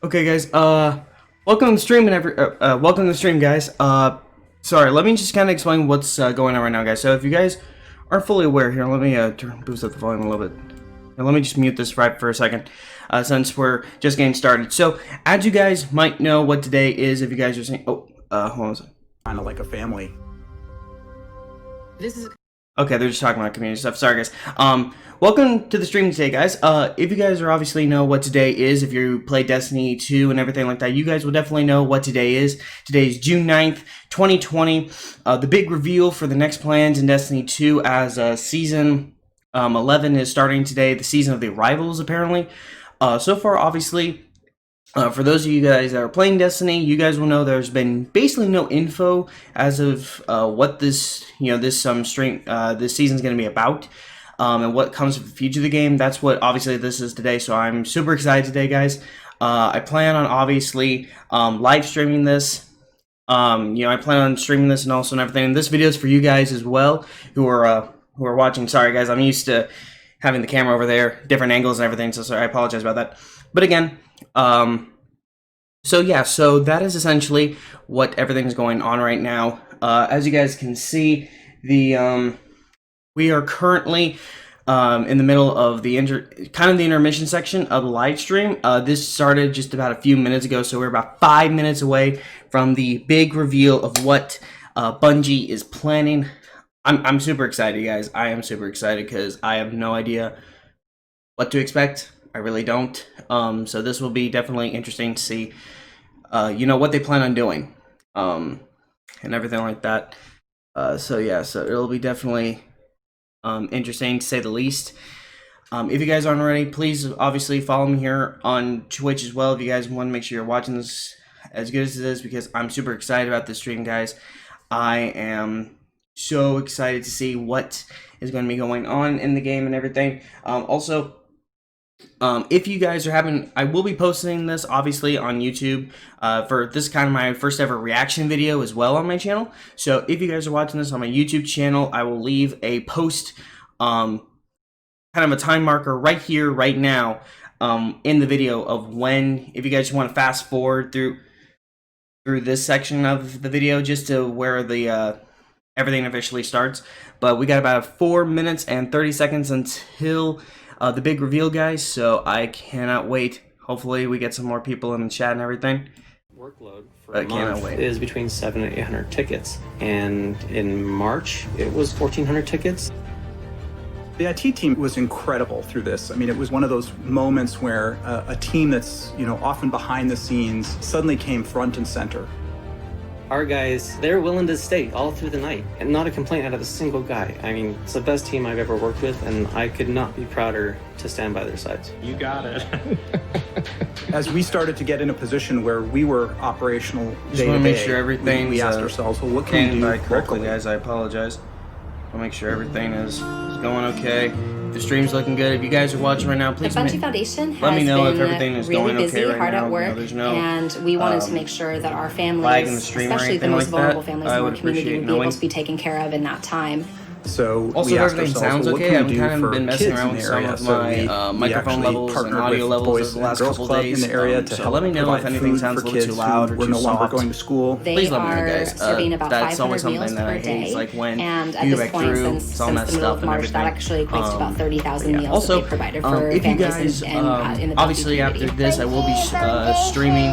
Okay, guys. Welcome to the stream and welcome to the stream, guys. Sorry. Let me just kind of explain what's going on right now, guys. So, if you guys aren't fully aware, here, let me boost up the volume a little bit. Now, let me just mute this right for a second, since we're just getting started. So, as you guys might know, what today is, if you guys are saying, hold on a second. Kind of like a family. This is Okay, they're just talking about community stuff. Sorry, guys. Welcome to the stream today, guys. If you guys are obviously know what today is, if you play Destiny 2 and everything like that, you guys will definitely know what today is. Today is June 9th, 2020. The big reveal for the next plans in Destiny 2 as Season 11 is starting today. The Season of the Arrivals, apparently. So far, obviously, for those of you guys that are playing Destiny, you guys will know there's been basically no info as of what this this season's going to be about, and what comes with the future of the game. That's what obviously this is today. So I'm super excited today, guys. I plan on obviously live streaming this. I plan on streaming this and also and everything. And this video is for you guys as well who are watching. Sorry, guys, I'm used to having the camera over there, different angles and everything. So sorry, I apologize about that. But again. So that is essentially what everything's going on right now. As you guys can see, we are currently in the middle of the intermission section of the live stream. This started just about a few minutes ago, so we're about 5 minutes away from the big reveal of what Bungie is planning. I'm super excited, guys. I am super excited because I have no idea what to expect. I really don't. So this will be definitely interesting to see, what they plan on doing, and everything like that. So it'll be definitely interesting to say the least. If you guys aren't already, please obviously follow me here on Twitch as well. If you guys want to make sure you're watching this as good as it is, because I'm super excited about this stream, guys. I am so excited to see what is going to be going on in the game and everything. Also. If you guys are having, I will be posting this obviously on YouTube for this kind of my first ever reaction video as well on my channel. So if you guys are watching this on my YouTube channel, I will leave a post, kind of a time marker right here, right now, in the video of when, if you guys want to fast forward through this section of the video just to where the everything officially starts. But we got about 4 minutes and 30 seconds until the big reveal, guys, so I cannot wait. Hopefully we get some more people in the chat and everything. Workload for a month is between 700 and 800 tickets, and in March it was 1,400 tickets. The IT team was incredible through this. I mean, it was one of those moments where a team that's often behind the scenes suddenly came front and center. Our guys, they're willing to stay all through the night, and not a complaint out of a single guy. I mean, it's the best team I've ever worked with, and I could not be prouder to stand by their sides. You got it. As we started to get in a position where we were operational just want to make sure everything we asked ourselves, well, what can we do correctly, guys? I apologize. I'll make sure everything is going okay. The stream's looking good. If you guys are watching right now, please the Bungie Foundation has let me know been if everything is really going busy, okay right hard now. at work, There's no, and we wanted to make sure that our families, especially the most vulnerable families in our community, would be able to be taken care of in that time. So also, if everything sounds okay, I've kind of been messing around with some of my microphone levels and audio levels over the last couple days. In the area so let me know if anything sounds a little too loud or too no longer soft. Going to school. They are serving about 500 meals per day, like when and at this point, since the middle of March, that actually equates to about 30,000 meals also, that they provided for if you families guys, in the obviously after this, I will be streaming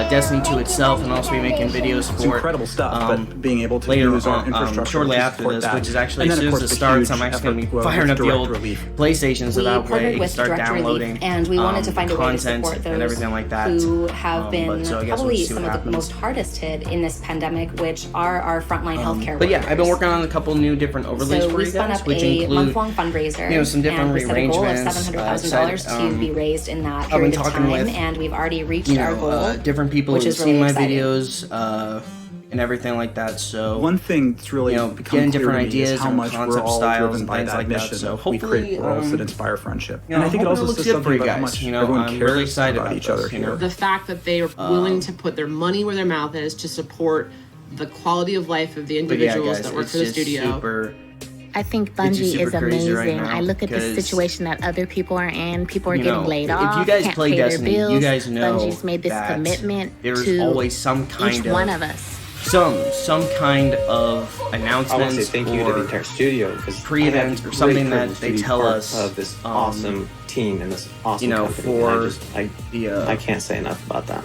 Destiny 2 itself, and also be making videos for incredible stuff. But being able to later use our on, infrastructure shortly after this, which is actually as soon as it starts, I'm actually going to be firing up the old PlayStation, so that way you can start downloading and we wanted to find a way to content support those and everything like that. who have been so probably some of the most hardest hit in this pandemic, which are our frontline healthcare but yeah, workers. I've been working on a couple new different overlays so for we you spun guys, up which a include month-long fundraiser, some different and we set a goal of rearrangements. $700,000 to be raised in that period of time, and we've already reached our goal. Different people which who've is really seen my exciting. Videos and everything like that. So one thing that's really getting different ideas is how much we're all styles driven by and that like mission. That. So we hopefully create worlds that inspire friendship. And I think it also says looks good for something you about how guys. much everyone I'm cares really excited about each other here. The fact that they are willing to put their money where their mouth is to support the quality of life of the individuals that work for the studio. I think it's just Bungie is super crazy right amazing. now I look at the because, situation that other people are in. People are you getting know, laid if off, you guys can't play pay Destiny, their bills. you guys know Bungie's made this that commitment there's to always some each kind one of of us. some kind of I want to announcements say thank you to the or entire studio because pre-events or something that they tell us of this awesome team and this awesome you know, company. for I can't say enough about that.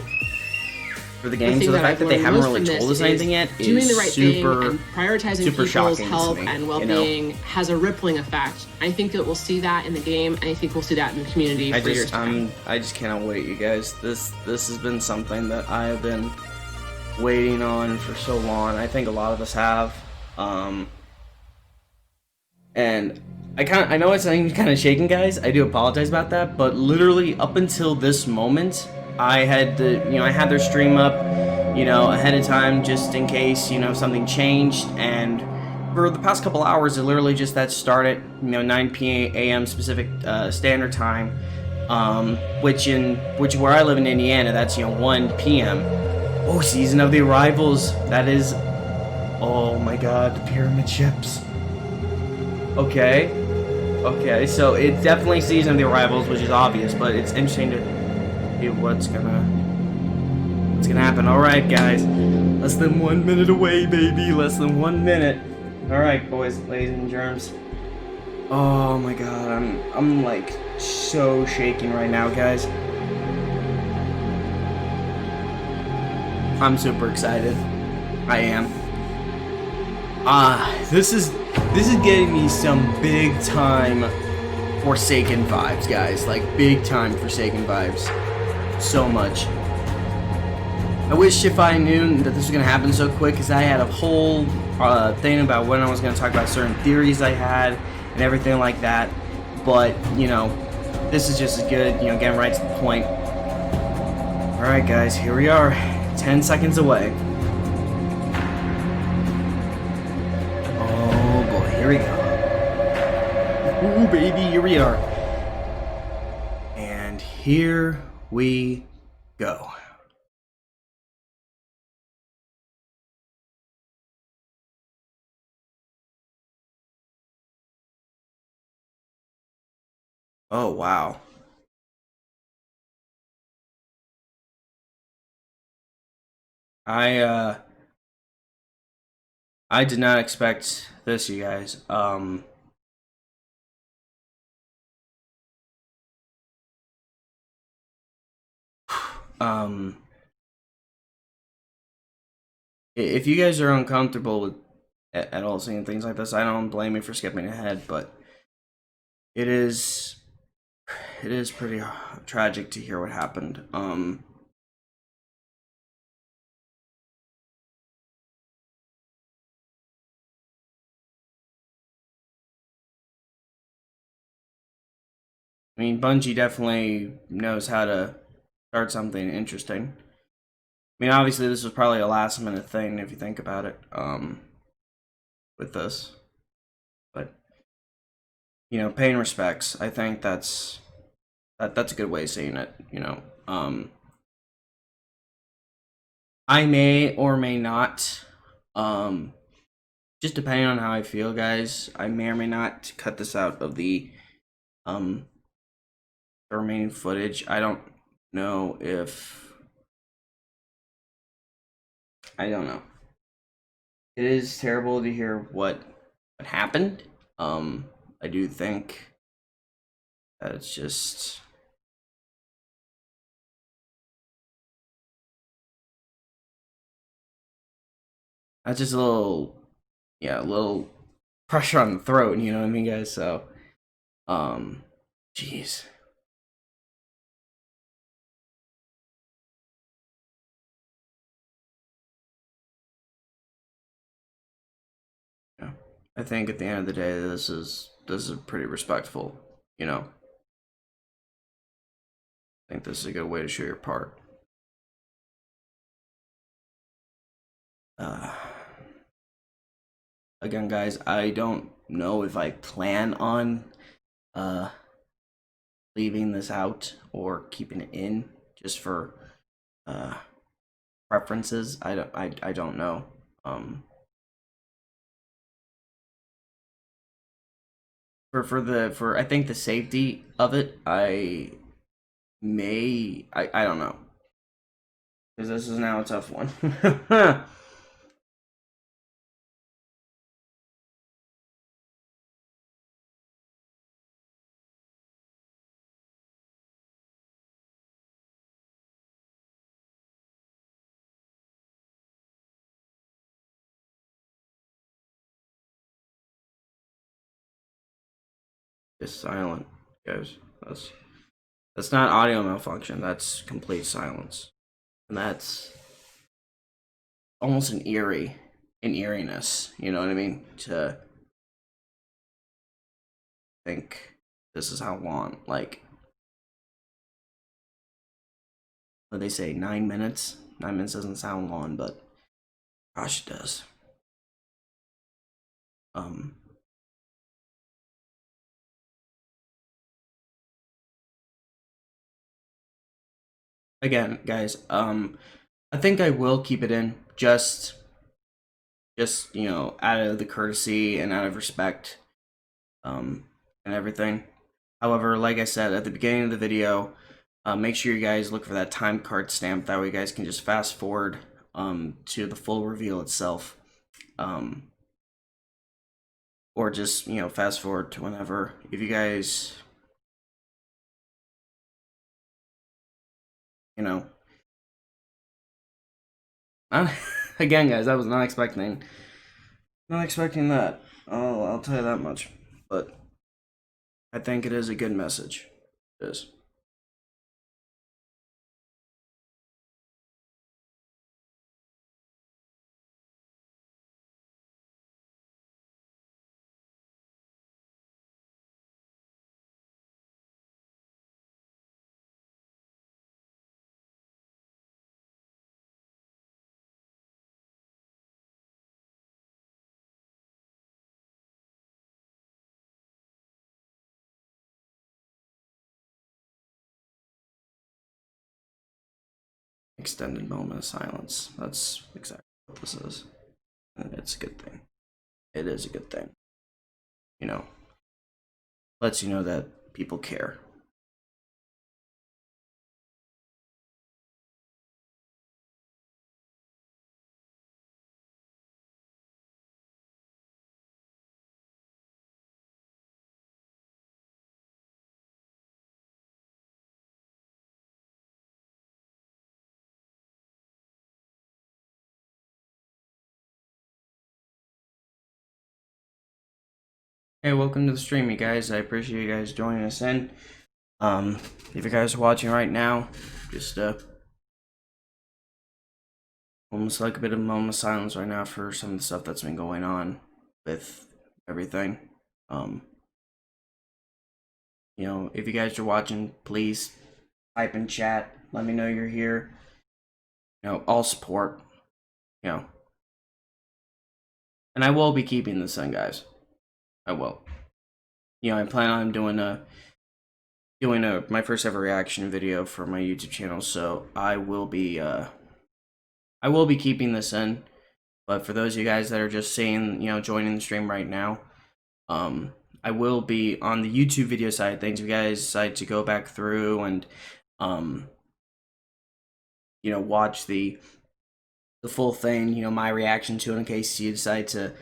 for the game. thing So the that fact I've that they learned haven't most really from this told us is anything yet doing is the right super thing and prioritizing super people's shocking to health me, and you know? well-being has a rippling effect. I think that we'll see that in the game, and I think we'll see that in the community for years to come. I just cannot wait, you guys. This has been something that I have been waiting on for so long. I think a lot of us have, and I know it's kind of shaking, guys. I do apologize about that, but literally up until this moment, I had their stream up, ahead of time just in case, something changed. And for the past couple hours, it literally just that started, 9 p.m. Pacific Standard Time, which where I live in Indiana, that's 1 p.m. Oh, Season of the Arrivals. That is, oh my God, the pyramid ships. Okay, so it's definitely Season of the Arrivals, which is obvious, but it's interesting to see what's gonna happen. Alright, guys. Less than 1 minute away, baby. Less than 1 minute. Alright, boys, ladies, and germs. Oh my God, I'm like so shaking right now, guys. I'm super excited. I am. This is getting me some big time Forsaken vibes, guys. Like big time Forsaken vibes. So much. I wish if I knew that this was gonna happen so quick, because I had a whole thing about when I was gonna talk about certain theories I had and everything like that. But this is just as good. Getting right to the point. All right, guys, here we are. 10 seconds away. Oh boy, here we go. Ooh, baby, here we are. And here we go. Oh, wow. I did not expect this, you guys. If you guys are uncomfortable with at all seeing things like this, I don't blame you for skipping ahead, but it is pretty tragic to hear what happened. I mean, Bungie definitely knows how to start something interesting. I mean, obviously, this was probably a last-minute thing if you think about it, with this. But paying respects. I think that's a good way of saying it. I may or may not, just depending on how I feel, guys. I may or may not cut this out of the remaining footage. I don't know if I don't know. It is terrible to hear what happened. I do think that it's just that's just a little pressure on the throat, you know what I mean, guys? So jeez. I think at the end of the day, this is pretty respectful, I think this is a good way to show your part. Again, guys, I don't know if I plan on leaving this out or keeping it in just for preferences. I don't know. for I think the safety of it, I don't know, because this is now a tough one. Just silent, guys. That's not audio malfunction. That's complete silence, and that's almost an eeriness. You know what I mean? To think this is how long, like, what they say, 9 minutes. 9 minutes doesn't sound long, but gosh, it does. Again, guys, I think I will keep it in, just you know, out of the courtesy and out of respect, and everything. However, like I said at the beginning of the video, make sure you guys look for that time card stamp. That way you guys can just fast forward to the full reveal itself, or just, you know, fast forward to whenever. If you guys, you know, again, guys, I was not expecting that. I'll tell you that much. But I think it is a good message. It is. Extended moment of silence. That's exactly what this is. And it's a good thing. It is a good thing. You know, lets you know that people care. Hey, welcome to the stream, you guys. I appreciate you guys joining us in. If you guys are watching right now, just almost like a bit of a moment of silence right now for some of the stuff that's been going on with everything. You know, if you guys are watching, please type in chat. Let me know you're here. You know, all support. You know, and I will be keeping this in, guys. I will. You know, I plan on doing my first ever reaction video for my YouTube channel, so I will be keeping this in. But for those of you guys that are just seeing, you know, joining the stream right now, I will be on the YouTube video side of things. If you guys decide to go back through and you know, watch the full thing, you know, my reaction to it, in case you decide to,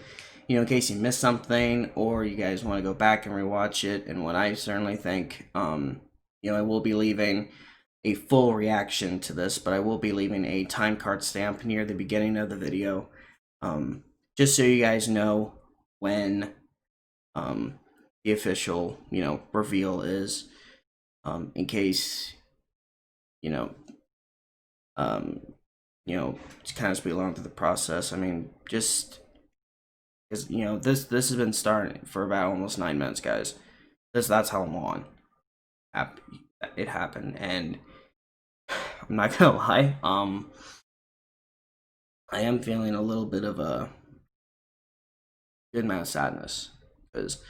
you know, in case you missed something, or you guys want to go back and rewatch it, and what I certainly think, you know, I will be leaving a full reaction to this, but I will be leaving a time card stamp near the beginning of the video, just so you guys know when the official, you know, reveal is, in case, you know, to kind of speed along through the process. I mean, just because, you know, this has been starting for about almost 9 minutes, guys. That's how long it happened, and I'm not gonna lie, I am feeling a little bit of a good amount of sadness, because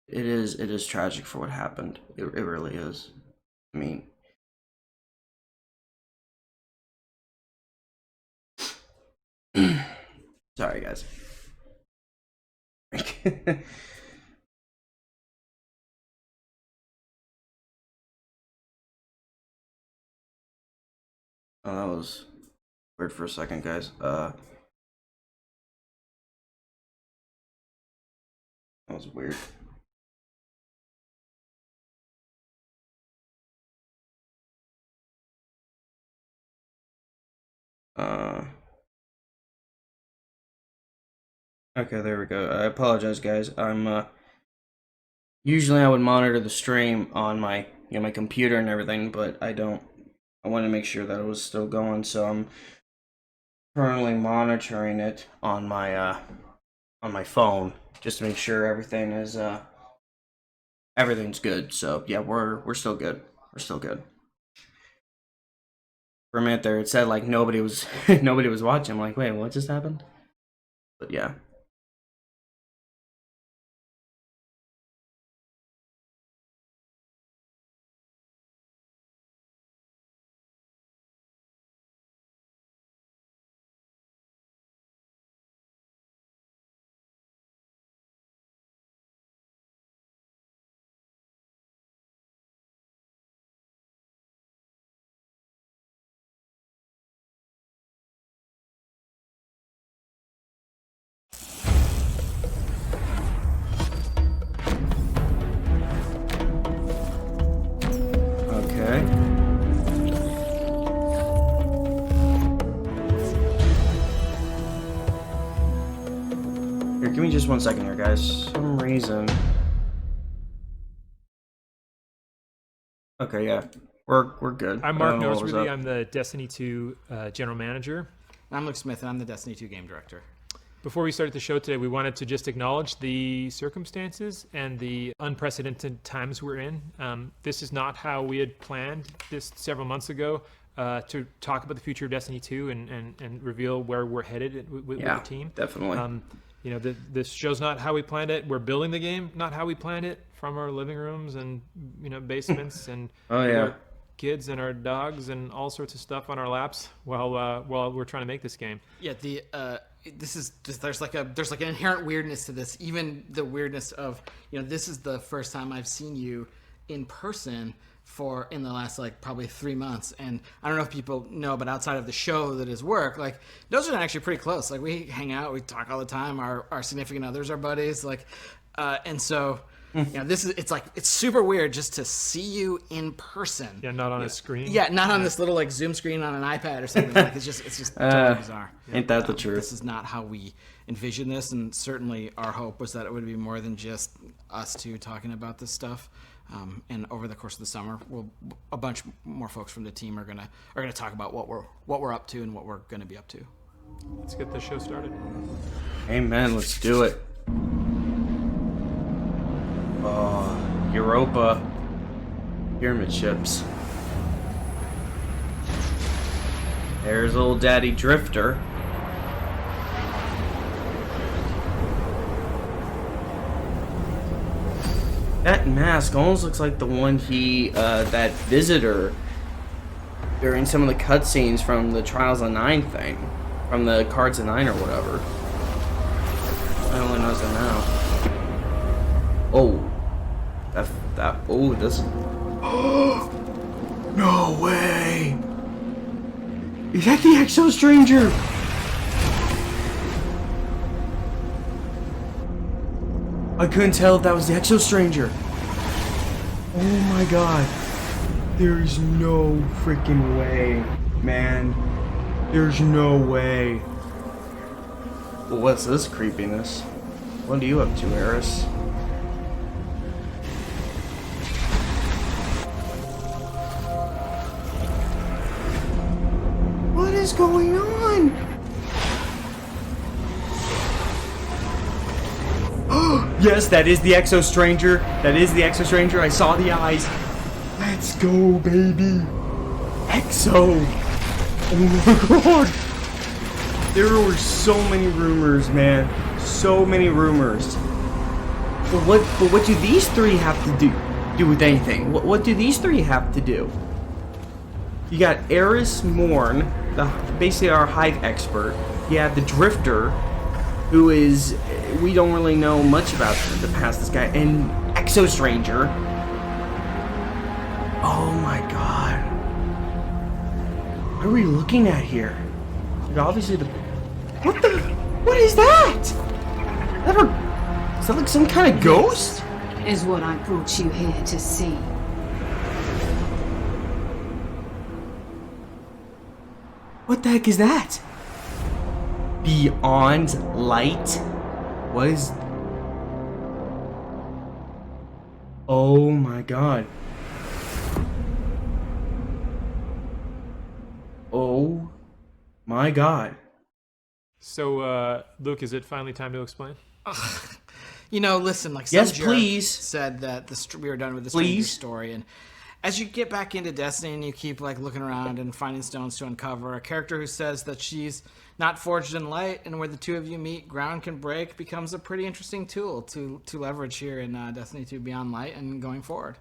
it is tragic for what happened. It really is. I mean, sorry, guys. Oh, that was weird for a second, guys. That was weird. Okay, there we go. I apologize, guys. Usually I would monitor the stream on my, my computer and everything, but I don't. I want to make sure that it was still going, so I'm currently monitoring it on my phone just to make sure everything is everything's good. So yeah, we're still good. We're still good. For a minute there, it said like nobody was nobody was watching. I'm like, wait, what just happened? But yeah. Give me just 1 second here, guys. For some reason. Okay, yeah. We're good. I'm Mark Noseworthy. I'm the Destiny 2 General Manager. I'm Luke Smith, and I'm the Destiny 2 Game Director. Before we started the show today, we wanted to just acknowledge the circumstances and the unprecedented times we're in. This is not how we had planned this several months ago to talk about the future of Destiny 2 and reveal where we're headed with the team. Definitely. This show's not how we planned it. We're building the game, not how we planned it, from our living rooms and basements and our kids and our dogs and all sorts of stuff on our laps while we're trying to make this game. Yeah, there's like an inherent weirdness to this. Even the weirdness of this is the first time I've seen you in person in the last probably 3 months, and I don't know if people know, but outside of the show that is work, those are actually pretty close. We hang out, we talk all the time. Our significant others are buddies, and so it's super weird just to see you in person. Yeah, not on a screen. Yeah, not on this little Zoom screen on an iPad or something. It's just totally bizarre. Ain't that the truth? This is not how we envisioned this, and certainly our hope was that it would be more than just us two talking about this stuff. And over the course of the summer, a bunch more folks from the team are gonna talk about what we're up to and what we're gonna be up to. Let's get the show started. Amen. Let's do it. Europa pyramid ships. There's old Daddy Drifter. That mask almost looks like the one that visitor during some of the cutscenes from the Trials of 9 thing, from the Cards of 9 or whatever. I only noticed that now. Oh, this. No way! Is that the Exo Stranger? I couldn't tell if that was the Exo Stranger. Oh my god. There's no freaking way, man. There's no way. Well, what's this creepiness? What are you up to, Eris? What is going on? Yes, that is the Exo Stranger. That is the Exo Stranger. I saw the eyes. Let's go, baby. Exo. Oh my god. There were so many rumors, man. So many rumors. But what do these three have to do with anything? What do these three have to do? You got Eris Morn, basically our Hive expert. You have the Drifter. who is, we don't really know much about the past this guy, and Exo Stranger. Oh my god. What are we looking at here? Like, obviously the... What is that? Is that like some kind of ghost? Is what I brought you here to see. What the heck is that? Beyond Light? What is... Oh my god. Oh my god. So, Luke, is it finally time to explain? You know, listen, like yes, some please. Said that we were done with the Stranger Please. story, and as you get back into Destiny and you keep like looking around and finding stones to uncover, a character who says that she's not forged in light, and where the two of you meet, ground can break, becomes a pretty interesting tool to leverage here in Destiny 2 Beyond Light and going forward.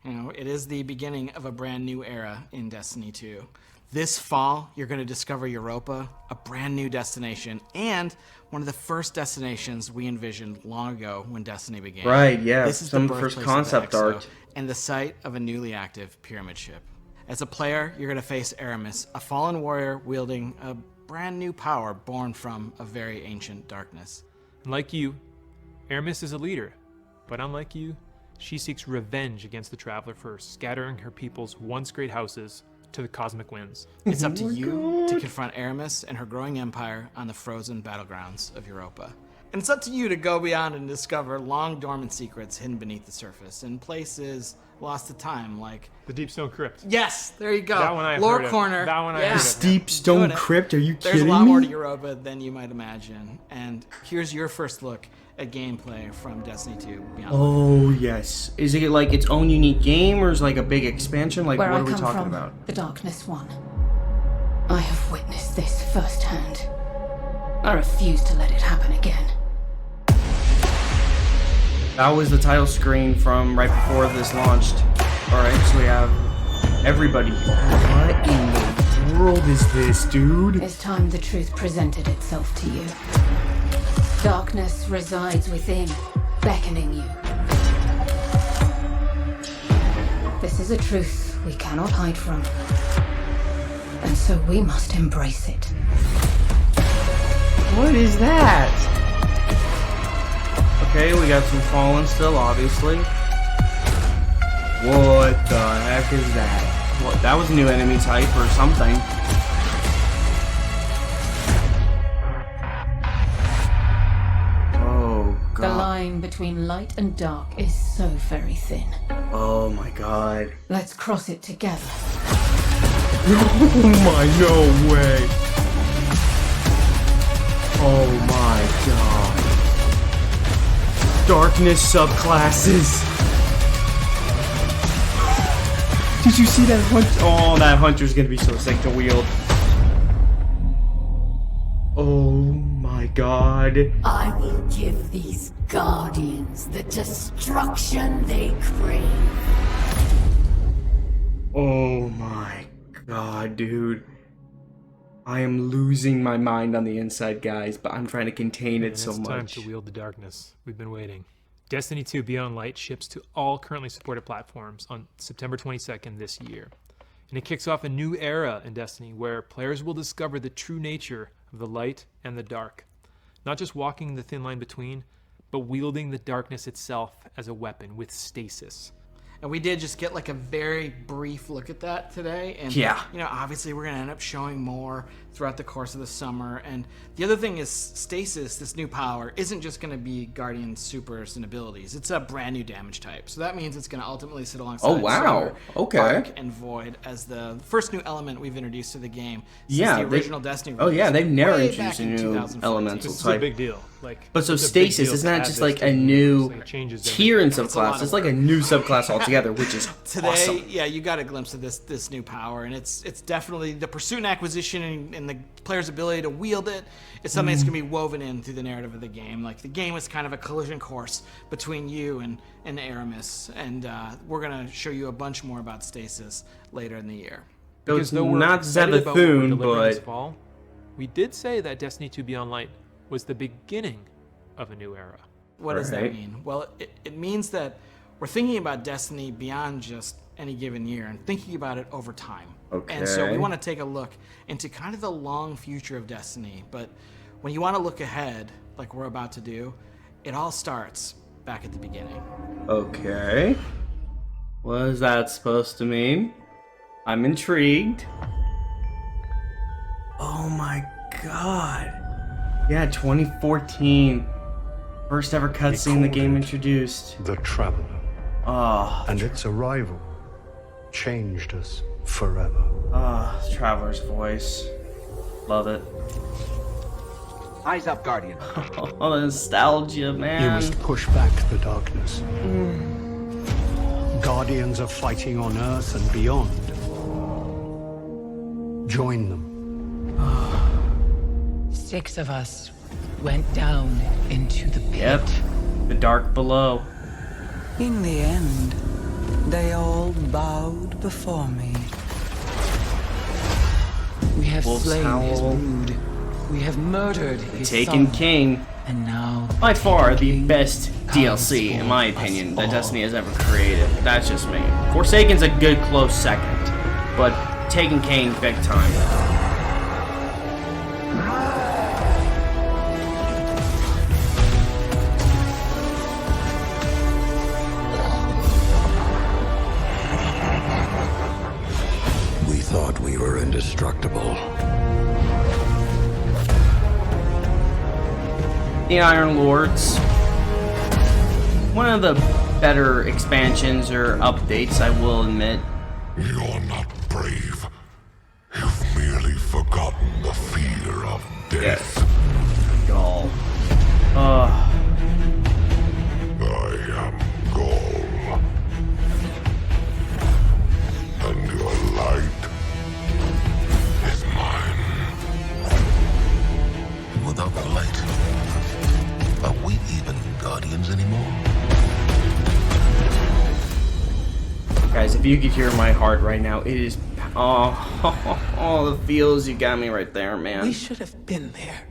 You know, it is the beginning of a brand new era in Destiny 2. This fall, you're going to discover Europa, a brand new destination, and one of the first destinations we envisioned long ago when Destiny began. Right, yeah. This is some the first birthplace concept of the Exo art. and the site of a newly active pyramid ship. As a player, you're going to face Aramis, a fallen warrior wielding a brand new power born from a very ancient darkness. Like you, Aramis is a leader, but unlike you, she seeks revenge against the Traveler first, scattering her people's once great houses to the cosmic winds. It's up to you to confront Aramis and her growing empire on the frozen battlegrounds of Europa. And it's up to you to go beyond and discover long dormant secrets hidden beneath the surface in places lost to time, like the Deep Stone Crypt. Yes, there you go. That one I've Lore heard of. corner. That one I yeah. heard of. Deep Stone Crypt? Are you There's kidding a lot more to me? Europa than you might imagine. And here's your first look at gameplay from Destiny 2 Beyond. Oh yes. Is it like its own unique game, or is it like a big expansion? Like, Where what I are we come talking from, about? the Darkness One. I have witnessed this firsthand. I refuse to let it happen again. That was the title screen from right before this launched. Alright, so we have everybody. What in the world is this, dude? It's time the truth presented itself to you. Darkness resides within, beckoning you. This is a truth we cannot hide from. And so we must embrace it. What is that? Okay, we got some Fallen still, obviously. What the heck is that? What, that was a new enemy type or something. Oh, God. The line between light and dark is so very thin. Oh, my God. Let's cross it together. Oh, my, no way. Oh, my God. Darkness subclasses. Did you see that hunter? Oh, that hunter's gonna be so sick to wield. Oh my god. I will give these guardians the destruction they crave. Oh my god, dude. I am losing my mind on the inside, guys, but I'm trying to contain it so much. It's time to wield the darkness. We've been waiting. Destiny 2 Beyond Light ships to all currently supported platforms on September 22nd this year. And it kicks off a new era in Destiny where players will discover the true nature of the light and the dark. Not just walking the thin line between, but wielding the darkness itself as a weapon with stasis. And we did just get like a very brief look at that today. And, yeah. you know, obviously we're going to end up showing more throughout the course of the summer. And the other thing is Stasis, this new power, isn't just going to be Guardian supers and abilities. It's a brand new damage type. So that means it's going to ultimately sit alongside Solar, Spark, and Void as the first new element we've introduced to the game since the original Destiny release. Oh yeah, they've never introduced a new elemental This type. is a big deal. Like, but so Stasis is not just like a new tier in subclass. It's like a new subclass altogether, which is today, awesome. Yeah, you got a glimpse of this new power, and it's definitely the pursuit and acquisition and the player's ability to wield it. It's something that's going to be woven in through the narrative of the game. Like the game is kind of a collision course between you and Aramis, and we're going to show you a bunch more about Stasis later in the year. Because though we're not Zavathun, but fall, we did say that Destiny 2 Beyond Light was the beginning of a new era. What does that mean? Well, it means that we're thinking about Destiny beyond just any given year and thinking about it over time. Okay. And so we want to take a look into kind of the long future of Destiny. But when you want to look ahead, like we're about to do, it all starts back at the beginning. Okay. What is that supposed to mean? I'm intrigued. Oh my god. Yeah, 2014. First ever cutscene the game introduced. The Traveler. Oh. And its arrival changed us forever. Ah, Traveler's voice. Love it. Eyes up, Guardian. Oh, the nostalgia, man. You must push back the darkness. Guardians are fighting on Earth and beyond. Join them. 6 of us went down into the pit. Yep, the dark below. In the end, they all bowed before me. We have Wolf's slain his Howl. brood. We have murdered his Taken son. King. And now, By far the best DLC, in my opinion, that Destiny has ever created. That's just me. Forsaken's a good close second, but Taken King big time. We thought we were indestructible. The Iron Lords. One of the better expansions or updates, I will admit. You're not brave. You've merely forgotten the fear of death. Gaul. I am Gaul. And your light is mine. Without the light, are we even Guardians anymore? Guys, if you could hear my heart right now, it is... Oh, the feels, you got me right there, man. We should have been there.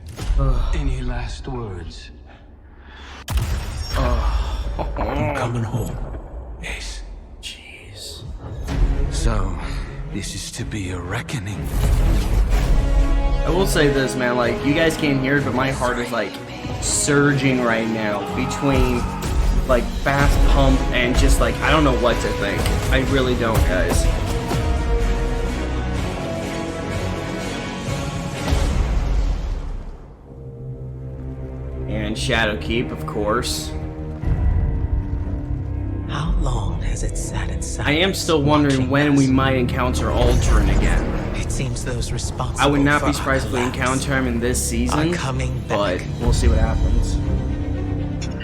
Any last words? I'm coming home. Yes. Jeez. So, this is to be a reckoning. I will say this, man, like, you guys can't hear it, but my heart is, like, surging right now between, like, fast pump and just, like, I don't know what to think. I really don't, guys. And Shadowkeep, of course. How long has it sat inside? I am still wondering when we might encounter Aldrin again. It seems those responsible I would not be for surprised if we our collapse encounter him in this season, are coming but back. we'll see what happens.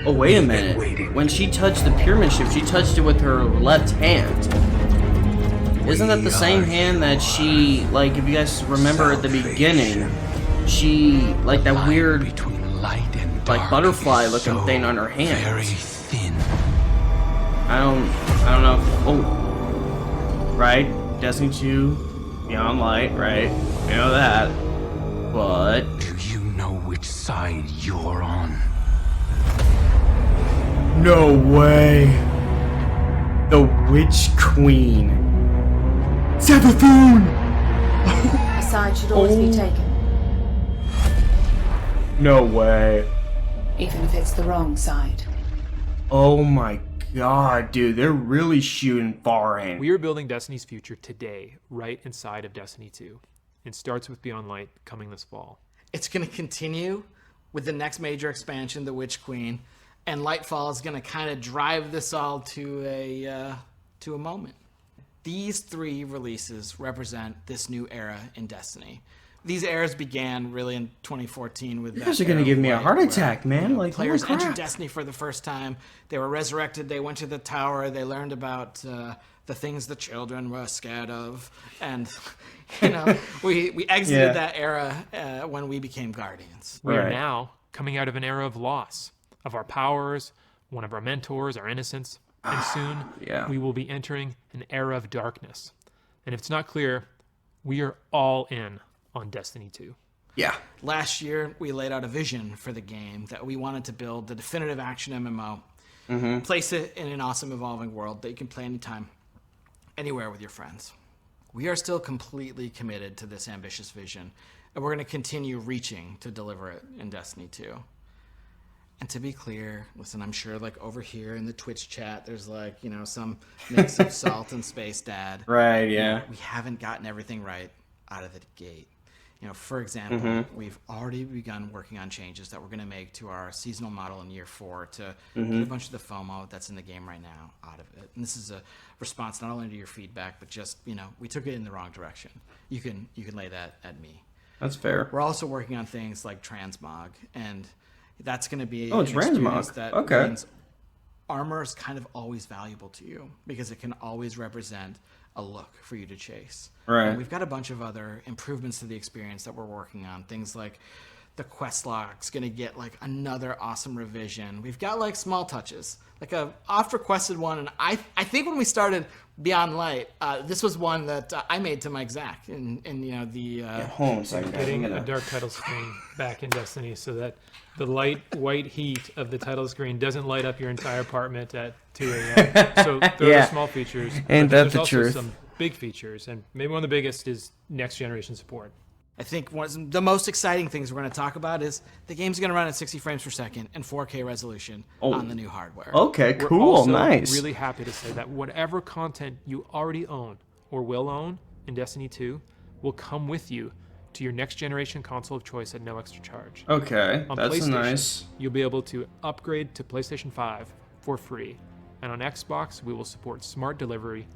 Oh, wait a minute. When she touched the pyramid ship, she touched it with her left hand. Isn't that the same hand that she, like, if you guys remember at the beginning, she, like, that weird, like, butterfly-looking thing on her hand. Very thin. I don't know. Oh. Right? Destiny 2, Beyond Light, right? I know that. But... Do you know which side you're on? No way. The Witch Queen. Savathun! A side should always be taken, No way. even if it's the wrong side. Oh my god, dude. They're really shooting far in. We are building Destiny's future today, right inside of Destiny 2. It starts with Beyond Light coming this fall. It's going to continue with the next major expansion, The Witch Queen, and Lightfall is going to kind of drive this all to a moment. These 3 releases represent this new era in Destiny. These eras began really in 2014 with. You guys are gonna give me a heart attack, man. Like, players holy crap. entered Destiny for the first time. They were resurrected. They went to the tower. They learned about the things the children were scared of, and we exited that era when we became Guardians. We are now coming out of an era of loss of our powers, one of our mentors, our innocence, and soon we will be entering an era of darkness. And if it's not clear, we are all in on Destiny 2. Yeah. Last year, we laid out a vision for the game that we wanted to build the definitive action MMO. Place it in an awesome evolving world that you can play anytime, anywhere with your friends. We are still completely committed to this ambitious vision, and we're going to continue reaching to deliver it in Destiny 2. And to be clear, listen, I'm sure like over here in the Twitch chat, there's like, you know, some mix of Salt and Space Dad. Right, yeah. We haven't gotten everything right out of the gate. You know, for example, we've already begun working on changes that we're going to make to our seasonal model in year 4 to get a bunch of the FOMO that's in the game right now out of it. And this is a response not only to your feedback, but just, you know, we took it in the wrong direction. You can lay that at me. That's fair. We're also working on things like transmog, and that's going to be an experience that means armor is kind of always valuable to you because it can always represent a look for you to chase. Right. And we've got a bunch of other improvements to the experience that we're working on. Things like the quest log's going to get like another awesome revision. We've got like small touches, like a oft requested one. And I think when we started Beyond Light, this was one that I made to Mike Zach in you know the hold on a second, getting a dark title screen back in Destiny so that the light white heat of the title screen doesn't light up your entire apartment at 2 a.m. So there are small features. And but that's the there's also truth. some big features, and maybe one of the biggest is next generation support. I think one of the most exciting things we're going to talk about is the game's going to run at 60 frames per second and 4K resolution on the new hardware. Okay, We're cool, also nice. really happy to say that whatever content you already own or will own in Destiny 2 will come with you to your next generation console of choice at no extra charge. Okay, On that's PlayStation, nice. You'll be able to upgrade to PlayStation 5 for free. And on Xbox, we will support smart delivery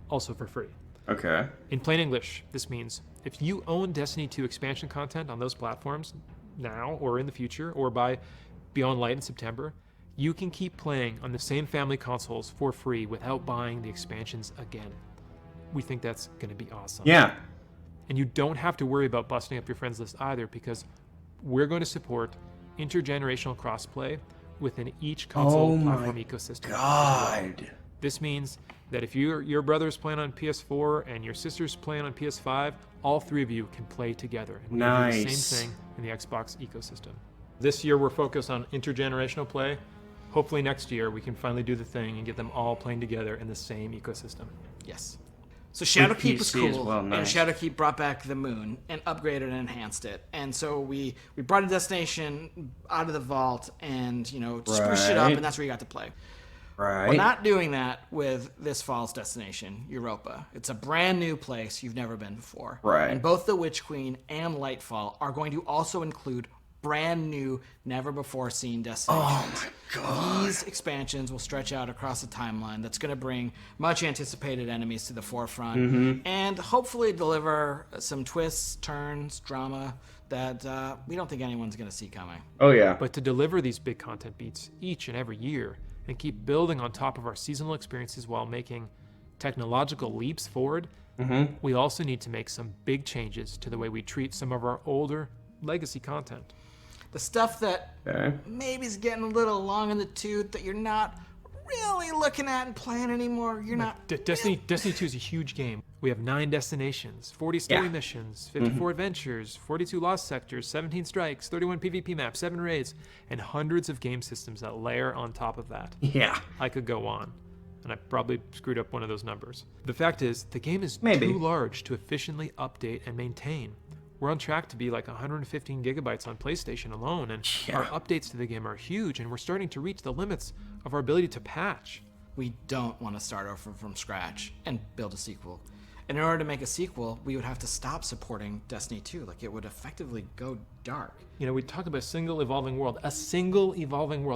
also for free. Okay. In plain English, this means if you own Destiny 2 expansion content on those platforms now or in the future or by Beyond Light in September, you can keep playing on the same family consoles for free without buying the expansions again. We think that's going to be awesome. Yeah. And you don't have to worry about busting up your friends list either because we're going to support intergenerational crossplay within each console platform ecosystem. God. This means that if your brother's playing on PS4 and your sister's playing on PS5, all three of you can play together. And we can do the same thing in the Xbox ecosystem. This year we're focused on intergenerational play. Hopefully next year we can finally do the thing and get them all playing together in the same ecosystem. Yes. So Shadowkeep was PC as cool, well, nice. and Shadowkeep brought back the moon and upgraded and enhanced it. And so we brought a destination out of the vault and, you know, spruced it up, and that's where you got to play. Right. We're not doing that with this fall's destination, Europa. It's a brand new place you've never been before. Right. And both the Witch Queen and Lightfall are going to also include brand new, never before seen destinations. Oh my God. These expansions will stretch out across a timeline that's going to bring much anticipated enemies to the forefront and hopefully deliver some twists, turns, drama that we don't think anyone's going to see coming. Oh yeah. But to deliver these big content beats each and every year and keep building on top of our seasonal experiences while making technological leaps forward, we also need to make some big changes to the way we treat some of our older legacy content. The stuff that maybe is getting a little long in the tooth that you're not really looking at and playing anymore. You're not. Destiny 2 is a huge game. We have 9 destinations, 40 story missions, 54 adventures, 42 lost sectors, 17 strikes, 31 PvP maps, 7 raids, and hundreds of game systems that layer on top of that. Yeah. I could go on, and I probably screwed up one of those numbers. The fact is, the game is too large to efficiently update and maintain. We're on track to be like 115 gigabytes on PlayStation alone, and our updates to the game are huge, and we're starting to reach the limits of our ability to patch. We don't want to start over from scratch and build a sequel. And in order to make a sequel, we would have to stop supporting Destiny 2. Like, it would effectively go dark. You know, we talk about a single evolving world,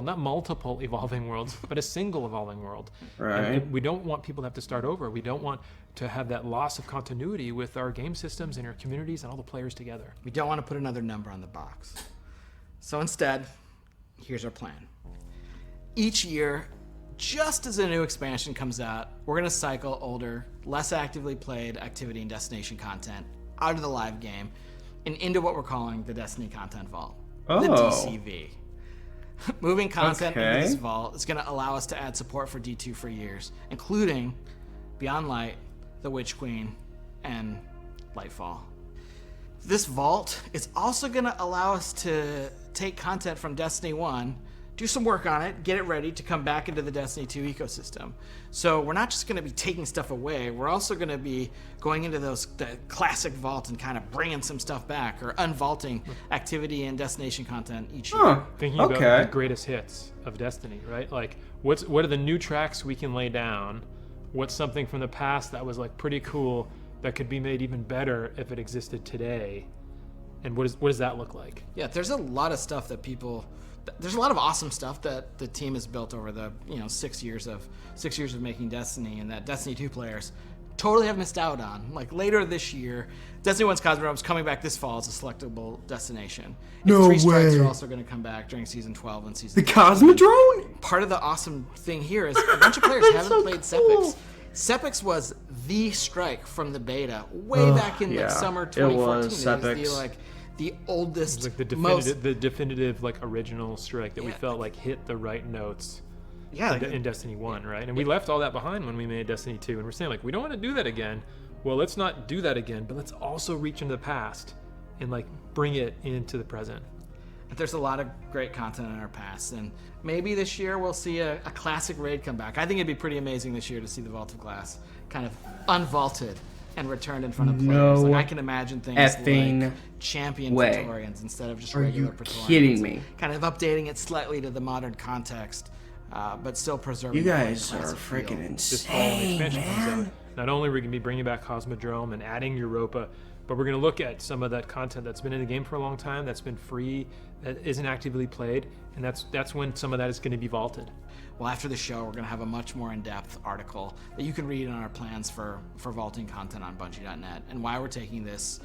not multiple evolving worlds, but a single evolving world. Right. And we don't want people to have to start over. We don't want to have that loss of continuity with our game systems and our communities and all the players together. We don't want to put another number on the box. So instead, here's our plan. Each year, just as a new expansion comes out, we're going to cycle older, less actively played activity and destination content out of the live game and into what we're calling the Destiny Content Vault, the DCV. Moving content into this vault is going to allow us to add support for D2 for years, including Beyond Light, The Witch Queen, and Lightfall. this vault is also going to allow us to take content from Destiny 1, do some work on it, get it ready to come back into the Destiny 2 ecosystem. So we're not just going to be taking stuff away, we're also going to be going into the classic vault and kind of bringing some stuff back, or unvaulting activity and destination content each year. Thinking about the greatest hits of Destiny, right? Like, what are the new tracks we can lay down? What's something from the past that was like pretty cool that could be made even better if it existed today? And what does that look like? Yeah, there's a lot of stuff that there's a lot of awesome stuff that the team has built over the 6 years of making Destiny, and that Destiny 2 players totally have missed out on. Like later this year, Destiny 1's Cosmodrome is coming back this fall as a selectable destination. No 3 strikes way. are also going to come back during Season 12 and Season The Cosmodrome? Part of the awesome thing here is a bunch of players haven't played Sepix. Sepix was the strike from the beta way back in like summer 2014. It was Sepix. The oldest, it was like the definitive like original strike that we felt like hit the right notes. Yeah, in Destiny 1, right? And we left all that behind when we made Destiny 2, and we're saying like we don't want to do that again. Well, let's not do that again, but let's also reach into the past and like bring it into the present. There's a lot of great content in our past, and maybe this year we'll see a classic raid come back. I think it'd be pretty amazing this year to see the Vault of Glass kind of unvaulted and returned in front of players. Like, I can imagine things like champion Praetorians instead of just regular Praetorians. Are you kidding me? Kind of updating it slightly to the modern context, but still preserving. You guys are freaking insane, man. Not only are we going to be bringing back Cosmodrome and adding Europa, but we're going to look at some of that content that's been in the game for a long time, that's been free, that isn't actively played, and that's when some of that is going to be vaulted. Well, after the show, we're going to have a much more in-depth article that you can read on our plans for vaulting content on Bungie.net, and why we're taking this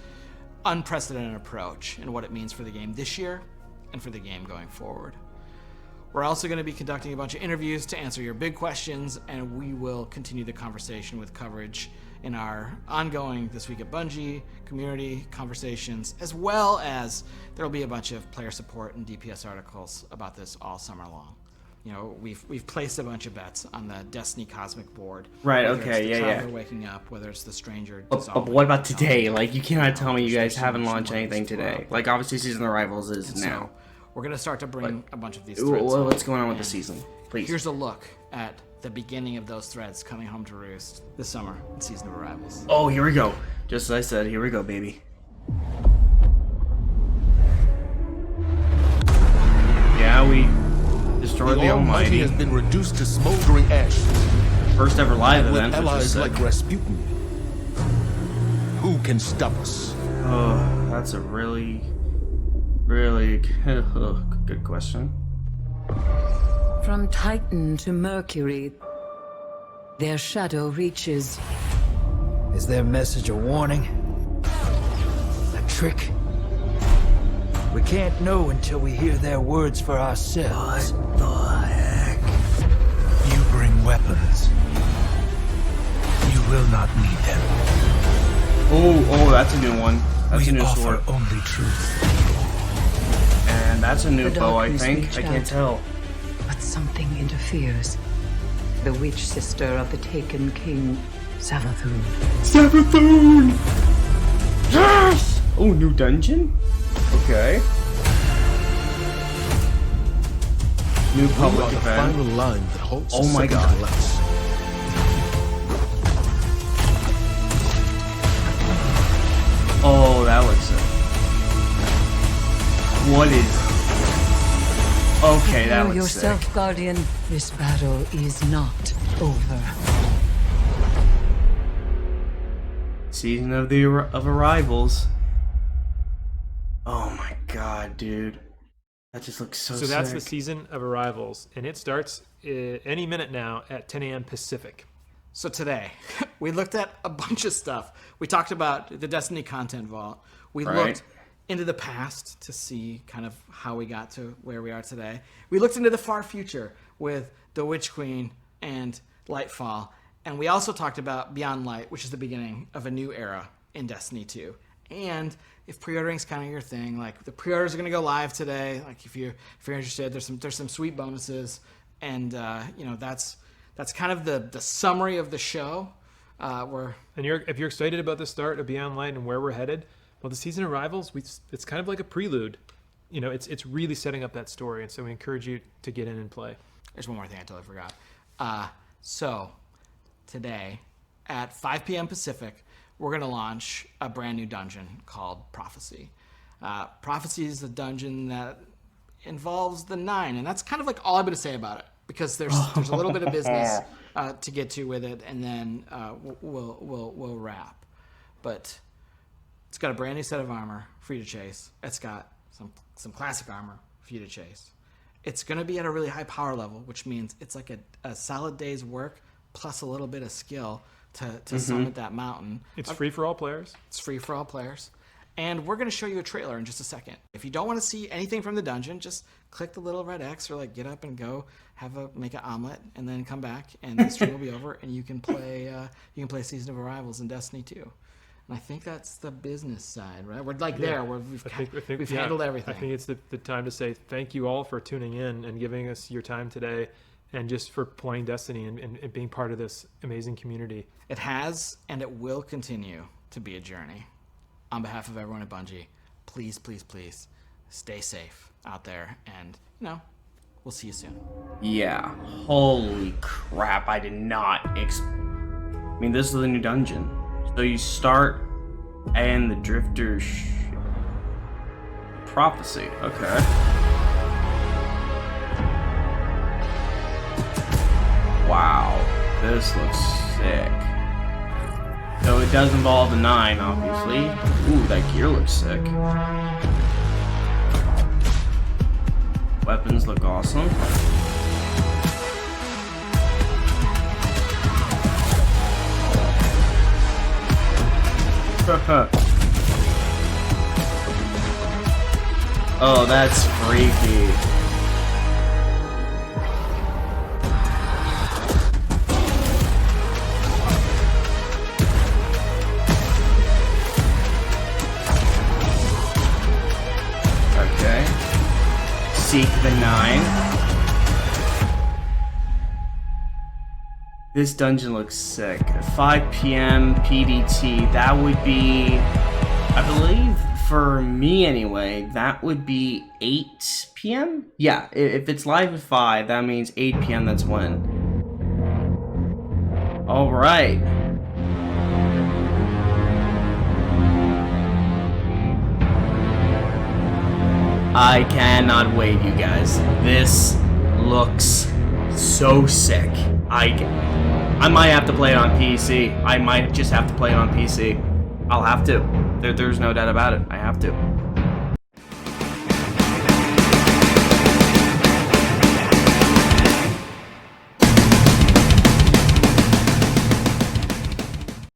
unprecedented approach and what it means for the game this year and for the game going forward. We're also going to be conducting a bunch of interviews to answer your big questions, and we will continue the conversation with coverage in our ongoing This Week at Bungie community conversations, as well as there will be a bunch of player support and DPS articles about this all summer long. You know, we've placed a bunch of bets on the Destiny Cosmic board. Right, whether okay, it's the yeah. Traveler waking up, whether it's the Stranger But what about today? Like, you cannot tell me you guys haven't launched anything today. Like, obviously Season of Rivals is now. We're going to start to bring a bunch of these threads. What's going on with the season? Please. Here's a look at the beginning of those threads coming home to roost this summer in Season of Arrivals. Oh, here we go. Just as I said, here we go, baby. Yeah, we destroyed the Almighty. Has been reduced to smoldering ash. First ever live event. With allies like Rasputin, who can stop us? Oh, that's a really good question. From Titan to Mercury, their shadow reaches. Is their message a warning? A trick? We can't know until we hear their words for ourselves. What the heck? You bring weapons. You will not need them. Oh, that's a new one. That's a new sword. Only truth. And that's a new bow, I think. I can't tell. But something interferes. The witch sister of the taken king, Savathun. Savathun! Yes! Oh, new dungeon? Okay. New public event. Final line that holds oh my god. Collapse. Oh, that looks sick. What is... Okay, that looks yourself, sick. Guardian. This battle is not over. Season of Arrivals. Oh my god, dude. That just looks so sick. So that's the Season of Arrivals, and it starts any minute now at 10 a.m. Pacific. So today, we looked at a bunch of stuff. We talked about the Destiny Content Vault. We looked into the past to see kind of how we got to where we are today. We looked into the far future with the Witch Queen and Lightfall. And we also talked about Beyond Light, which is the beginning of a new era in Destiny 2. And if pre-ordering's kind of your thing, like the pre-orders are going to go live today. Like if you're interested, there's some sweet bonuses, and that's kind of the summary of the show. If you're excited about the start of Beyond Light and where we're headed, Well, the season of Rivals, it's kind of like a prelude. You know, it's really setting up that story, and so we encourage you to get in and play. There's one more thing I totally forgot. So today at 5 p.m. Pacific, we're going to launch a brand new dungeon called Prophecy. Prophecy is a dungeon that involves the 9, and that's kind of like all I'm going to say about it, because there's a little bit of business to get to with it, and then we'll wrap. But it's got a brand new set of armor for you to chase. It's got some classic armor for you to chase. It's going to be at a really high power level, which means it's like a solid day's work plus a little bit of skill to summit that mountain. It's free for all players. It's free for all players. And we're going to show you a trailer in just a second. If you don't want to see anything from the dungeon, just click the little red X, or like get up and go make an omelet and then come back, and the stream will be over, and you can play Season of Arrivals in Destiny 2. And I think that's the business side, right? We're like there, where we've handled everything. I think it's the time to say thank you all for tuning in and giving us your time today, and just for playing Destiny and being part of this amazing community. It has, and it will continue to be a journey. On behalf of everyone at Bungie, please, please, please stay safe out there, and, we'll see you soon. Yeah, holy crap, I did not this is the new dungeon. So you start, and the Drifter Prophecy, okay. Wow, this looks sick. So it does involve the 9, obviously. Ooh, that gear looks sick. Weapons look awesome. Oh, that's freaky. Okay. Seek the 9. This dungeon looks sick. 5 p.m. PDT. That would be, I believe, for me anyway, that would be 8 p.m.? Yeah, if it's live at 5, that means 8 p.m. that's when. Alright. I cannot wait, you guys. This looks so sick. I might have to play it on PC. I might just have to play it on PC. I'll have to. There's no doubt about it. I have to.